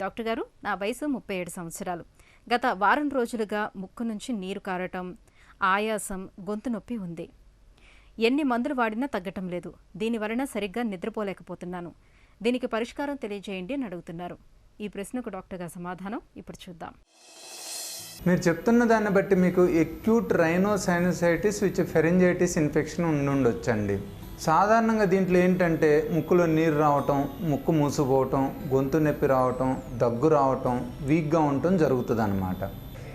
Doctor గారు, నా వయసు 37 సంవత్సరాలు. గత వారం రోజులుగా ముక్కు నుంచి నీరు కారటం, ఆయాసం, గొంతు నొప్పి ఉంది. ఎన్ని మందులు వాడినా తగ్గటం లేదు. దీనివలన సరిగ్గా నిద్రపోలేకపోతున్నాను. దీనికి పరిష్కారం తెలియజేయండి అని అడుగుతున్నారు. ఈ ప్రశ్నకు డాక్టర్ గారి సమాధానం ఇప్పుడు చూద్దాం. మీరు చెప్తున్న దాన్ని బట్టి మీకు ఎక్యూట్ రైనోసైనసైటిస్ విత్ ఫెరింజైటిస్ ఇన్ఫెక్షన్ ఉండొచ్చండి. సాధారణంగా దీంట్లో ఏంటంటే ముక్కులో నీరు రావటం, ముక్కు మూసుకుపోవటం, గొంతు నొప్పి రావటం, దగ్గు రావటం, వీక్గా ఉండటం జరుగుతుంది అన్నమాట.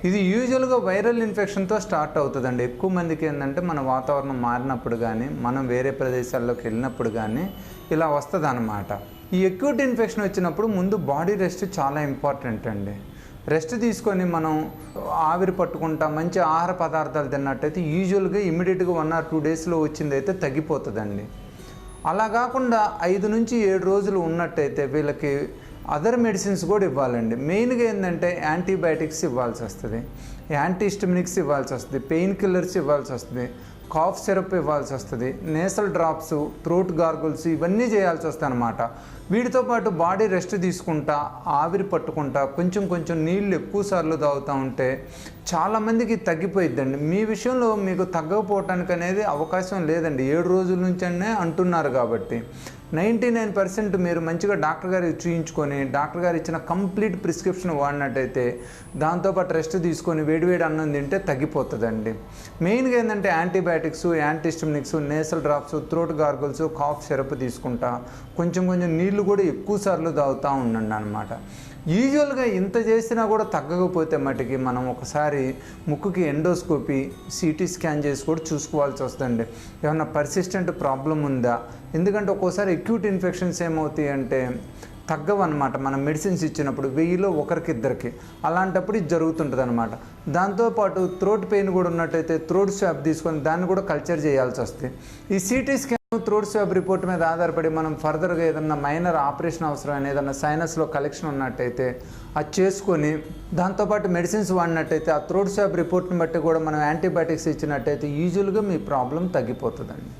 ఇది యూజువల్గా వైరల్ ఇన్ఫెక్షన్తో స్టార్ట్ అవుతుందండి. ఎక్కువ మందికి ఏంటంటే మన వాతావరణం మారినప్పుడు కానీ, మనం వేరే ప్రదేశాల్లోకి వెళ్ళినప్పుడు కానీ ఇలా వస్తుంది అన్నమాట. ఈ ఎక్యూట్ ఇన్ఫెక్షన్ వచ్చినప్పుడు ముందు బాడీ రెస్ట్ చాలా ఇంపార్టెంట్ అండి. రెస్ట్ తీసుకొని మనం ఆవిరి పట్టుకుంటా మంచి ఆహార పదార్థాలు తిన్నట్టయితే యూజువల్గా ఇమీడియట్గా 1 or 2 డేస్లో వచ్చిందైతే తగ్గిపోతుందండి. అలా కాకుండా 5 నుంచి 7 రోజులు ఉన్నట్టయితే వీళ్ళకి అదర్ మెడిసిన్స్ కూడా ఇవ్వాలండి. మెయిన్గా ఏంటంటే యాంటీబయాటిక్స్ ఇవ్వాల్సి వస్తుంది, యాంటీహిస్టమినిక్స్ ఇవ్వాల్సి వస్తుంది, పెయిన్ కిల్లర్స్ ఇవ్వాల్సి వస్తుంది, కాఫ్ సిరప్ ఇవ్వాల్సి వస్తుంది, నేసల్ డ్రాప్స్, థ్రోట్ గార్గుల్స్ ఇవన్నీ చేయాల్సి వస్తుంది అనమాట. వీటితో పాటు బాడీ రెస్ట్ తీసుకుంటా, ఆవిరి పట్టుకుంటా, కొంచెం నీళ్ళు ఎక్కువ సార్లు తాగుతూ ఉంటే చాలామందికి తగ్గిపోయిద్దండి. మీ విషయంలో మీకు తగ్గకపోవటానికి అనేది అవకాశం లేదండి. 7 రోజుల నుంచే అంటున్నారు కాబట్టి 99% మీరు మంచిగా డాక్టర్ గారు చూయించుకొని డాక్టర్ గారు ఇచ్చిన కంప్లీట్ ప్రిస్క్రిప్షన్ వాడినట్టయితే, దాంతోపాటు రెస్ట్ తీసుకొని వేడివేడి అన్నం తింటే తగ్గిపోతుందండి. మెయిన్గా ఏంటంటే antibiotics, antihistaminics, nasal drops, throat gargles, cough syrup తీసుకుంటా, కొంచెం నీళ్ళు కూడా ఎక్కువ సార్లు తాగుతూ ఉండండి అనమాట. యూజువల్గా ఇంత చేసినా కూడా తగ్గకపోతే మటుకి మనం ఒకసారి ముక్కుకి ఎండోస్కోపీ, సిటీ స్కాన్ చేసి కూడా చూసుకోవాల్సి వస్తుందండి. ఏమన్నా పర్సిస్టెంట్ ప్రాబ్లం ఉందా? ఎందుకంటే ఒక్కోసారి అక్యూట్ ఇన్ఫెక్షన్స్ ఏమవుతాయి అంటే తగ్గవన్నమాట. మనం మెడిసిన్స్ ఇచ్చినప్పుడు 1000లో 1-2కి అలాంటప్పుడు ఇది జరుగుతుంటుంది అనమాట. దాంతోపాటు థ్రోట్ పెయిన్ కూడా ఉన్నట్టయితే థ్రోట్ స్వాబ్ తీసుకొని దాన్ని కూడా కల్చర్ చేయాల్సి వస్తుంది. ఈ CT scan, throat swab report మీద ఆధారపడి మనం ఫర్దర్గా ఏదన్నా మైనర్ ఆపరేషన్ అవసరమైన ఏదన్నా సైనస్లో కలెక్షన్ ఉన్నట్టయితే అది చేసుకొని దాంతోపాటు మెడిసిన్స్ వాడినట్టయితే ఆ థ్రోట్ స్వాబ్ రిపోర్ట్ని బట్టి కూడా మనం యాంటీబయాటిక్స్ ఇచ్చినట్టయితే యూజువల్గా మీ ప్రాబ్లం తగ్గిపోతుందండి.